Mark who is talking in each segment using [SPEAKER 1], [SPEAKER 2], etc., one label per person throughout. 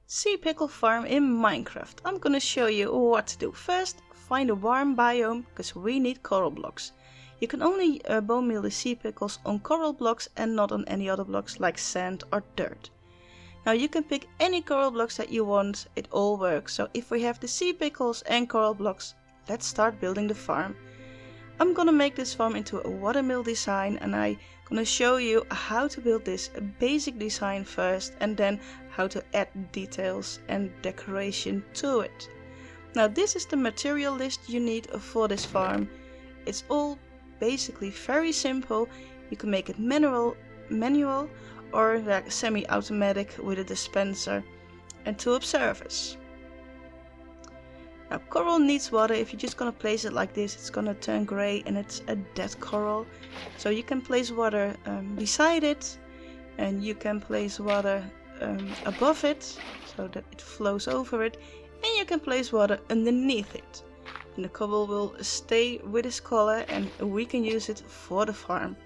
[SPEAKER 1] Sea pickle farm in Minecraft. I'm gonna show you what to do. First, find a warm biome because we need coral blocks. You can only bone meal the sea pickles on coral blocks and not on any other blocks like sand or dirt. Now you can pick any coral blocks that you want, it all works. So if we have the sea pickles and coral blocks, let's start building the farm. I'm gonna make this farm into a watermill design and I'm gonna show you how to build this basic design first and then how to add details and decoration to it. Now this is the material list you need for this farm. It's all basically very simple. You can make it manual or like semi-automatic with a dispenser and 2 observers. Now coral needs water. If you're just gonna place it like this, it's gonna turn grey and it's a dead coral. So you can place water beside it, and you can place water above it so that it flows over it, and you can place water underneath it. And the coral will stay with its color and we can use it for the farm.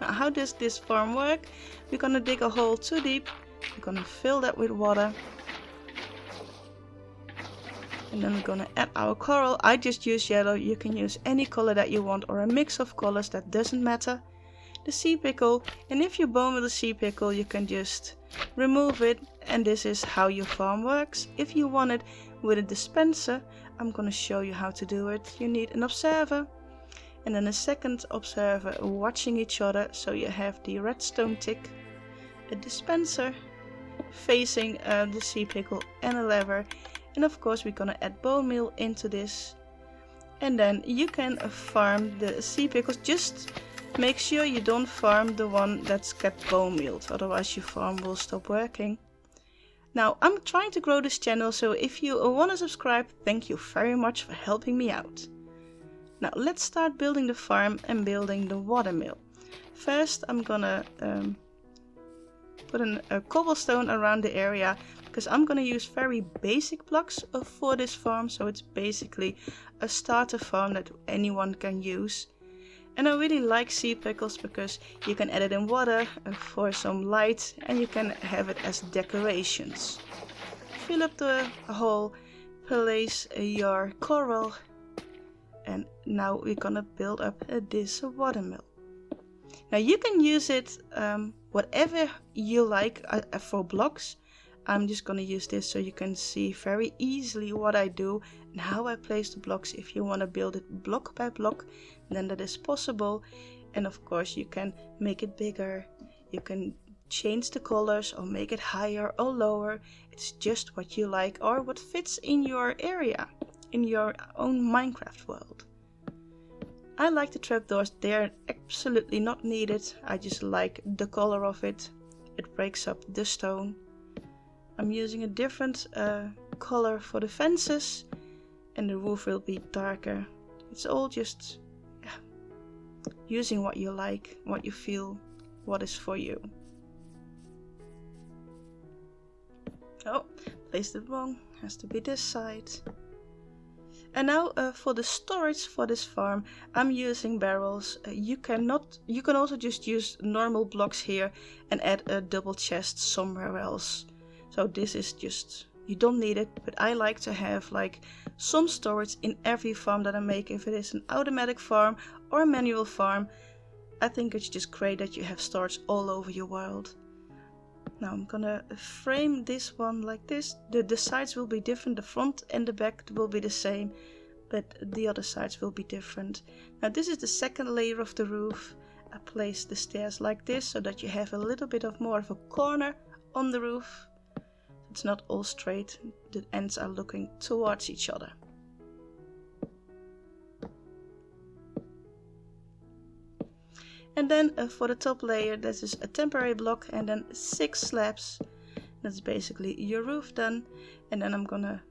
[SPEAKER 1] Now how does this farm work? We're gonna dig a hole too deep, we're gonna fill that with water. And then we're gonna add our coral. I just use yellow, you can use any color that you want or a mix of colors, that doesn't matter. The sea pickle, and if you bone with a sea pickle you can just remove it, and this is how your farm works. If you want it with a dispenser, I'm gonna show you how to do it. You need an observer and then a second observer watching each other, so you have the redstone tick, a dispenser facing the sea pickle and a lever. And of course we're gonna add bone meal into this, and then you can farm the sea pickles. Just make sure you don't farm the one that's kept bone mealed, otherwise your farm will stop working. Now I'm trying to grow this channel, so if you want to subscribe, thank you very much for helping me out. Now let's start building the farm and building the watermill. First I'm gonna put a cobblestone around the area, because I'm gonna use very basic blocks for this farm, so it's basically a starter farm that anyone can use. And I really like sea pickles because you can add it in water for some light, and you can have it as decorations. Fill up the hole, place your coral, and now we're gonna build up this watermill. Now you can use it whatever you like for blocks. I'm just gonna use this so you can see very easily what I do and how I place the blocks. If you want to build it block by block, then that is possible. And of course you can make it bigger, you can change the colors or make it higher or lower. It's just what you like or what fits in your area, in your own Minecraft world. I like the trapdoors, they're absolutely not needed. I just like the color of it. It breaks up the stone. I'm using a different color for the fences, and the roof will be darker. It's all just using what you like, what you feel, what is for you. Oh, placed it wrong, has to be this side. And now for the storage for this farm, I'm using barrels. You can also just use normal blocks here and add a double chest somewhere else. So this is just, you don't need it, but I like to have like some storage in every farm that I make. If it is an automatic farm or a manual farm, I think it's just great that you have storage all over your world. Now I'm gonna frame this one like this. The sides will be different, the front and the back will be the same, but the other sides will be different. Now this is the second layer of the roof. I place the stairs like this so that you have a little bit of more of a corner on the roof. It's not all straight, the ends are looking towards each other. And then for the top layer, this is a temporary block and then 6 slabs. That's basically your roof done. And then I'm gonna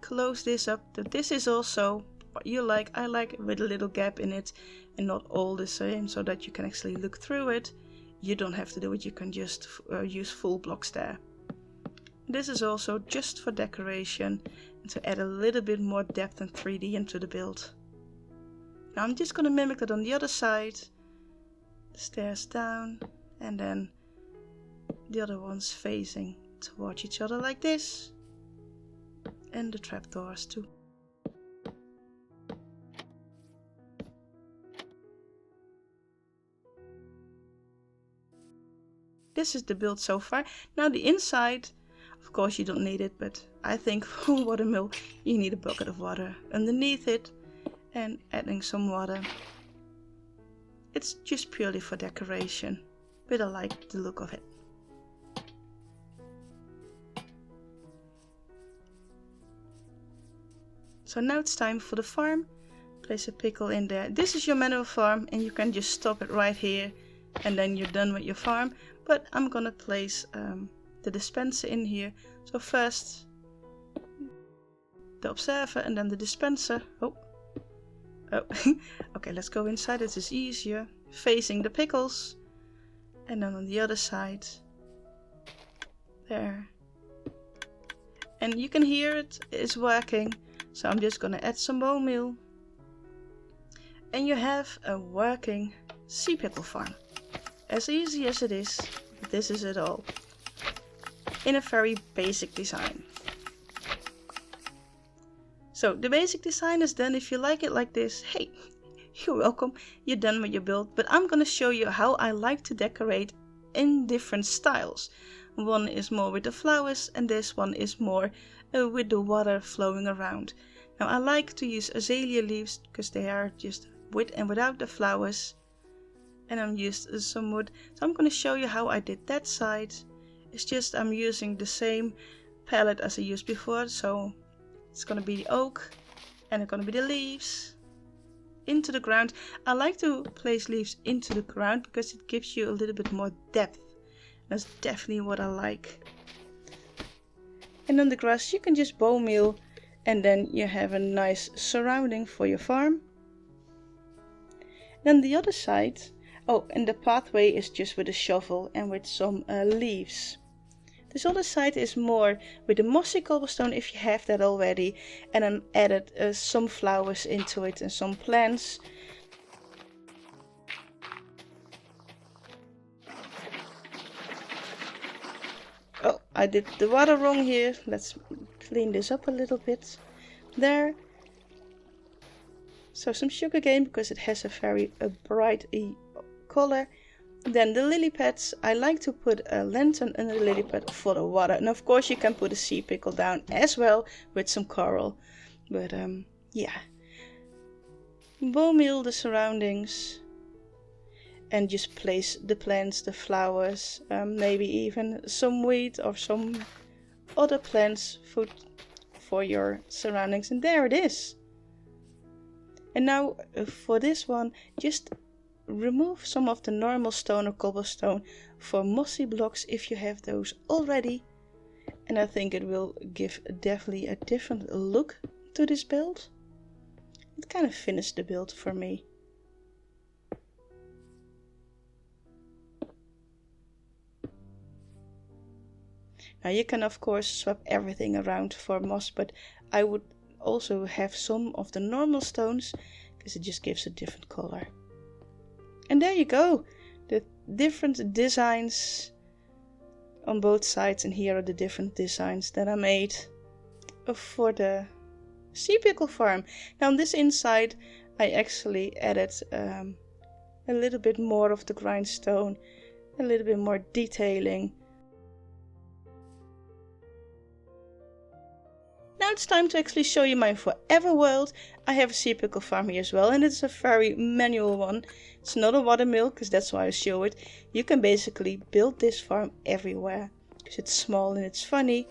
[SPEAKER 1] close this up. This is also what you like. I like it with a little gap in it and not all the same, so that you can actually look through it. You don't have to do it, you can just use full blocks there. This is also just for decoration and to add a little bit more depth and 3D into the build. Now I'm just gonna mimic that on the other side. The stairs down, and then the other ones facing towards each other like this. And the trapdoors too. This is the build so far. Now the inside, of course you don't need it, but I think for watermill you need a bucket of water underneath it and adding some water. It's just purely for decoration, but I like the look of it. So now it's time for the farm. Place a pickle in there. This is your manual farm and you can just stop it right here and then you're done with your farm. But I'm gonna place the dispenser in here. So first the observer and then the dispenser. Oh. Okay, let's go inside. This is easier. Facing the pickles. And then on the other side. There. And you can hear it is working. So I'm just gonna add some bone meal. And you have a working sea pickle farm. As easy as it is, this is it all. In a very basic design. So the basic design is done. If you like it like this, hey, you're welcome. You're done with your build. But I'm gonna show you how I like to decorate in different styles. One is more with the flowers and this one is more with the water flowing around. Now I like to use azalea leaves because they are just with and without the flowers. And I'm used some wood. So I'm going to show you how I did that side. It's just I'm using the same palette as I used before. So it's going to be the oak and it's going to be the leaves into the ground. I like to place leaves into the ground because it gives you a little bit more depth. That's definitely what I like. And on the grass you can just bone meal and then you have a nice surrounding for your farm. Then the other side, oh, and the pathway is just with a shovel and with some leaves. This other side is more with the mossy cobblestone if you have that already, and then added some flowers into it and some plants. Oh, I did the water wrong here. Let's clean this up a little bit. There. So some sugar cane because it has a very bright color. Then the lily pads. I like to put a lantern under the lily pad for the water. And of course you can put a sea pickle down as well with some coral. But yeah. Bone meal the surroundings. And just place the plants, the flowers, maybe even some wheat or some other plants, food for your surroundings. And there it is. And now for this one, just remove some of the normal stone or cobblestone for mossy blocks if you have those already. And I think it will give definitely a different look to this build. It kind of finished the build for me. Now you can of course swap everything around for moss, but I would also have some of the normal stones because it just gives a different color. And there you go, the different designs on both sides, and here are the different designs that I made for the sea pickle farm. Now on this inside I actually added a little bit more of the grindstone, a little bit more detailing. Now it's time to actually show you my forever world. I have a sea pickle farm here as well, and it's a very manual one. It's not a watermill because that's why I show it. You can basically build this farm everywhere because it's small and it's funny.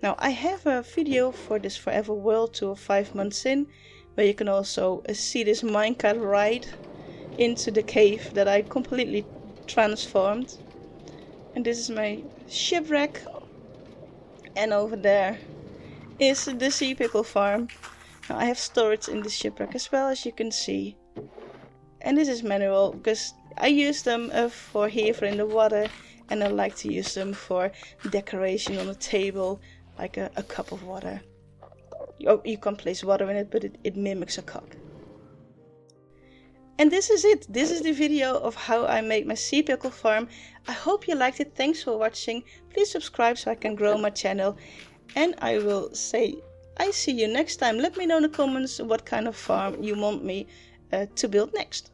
[SPEAKER 1] Now I have a video for this forever world tour 5 months in, where you can also see this minecart ride into the cave that I completely transformed. And this is my shipwreck, and over there is the sea pickle farm. Now I have storage in the shipwreck as well, as you can see. And this is manual because I use them for here in the water, and I like to use them for decoration on a table, like a cup of water. You can't place water in it, but it mimics a cup. And this is it. This is the video of how I made my sea pickle farm. I hope you liked it. Thanks for watching. Please subscribe so I can grow my channel. And I will say I see you next time. Let me know in the comments what kind of farm you want me to build next.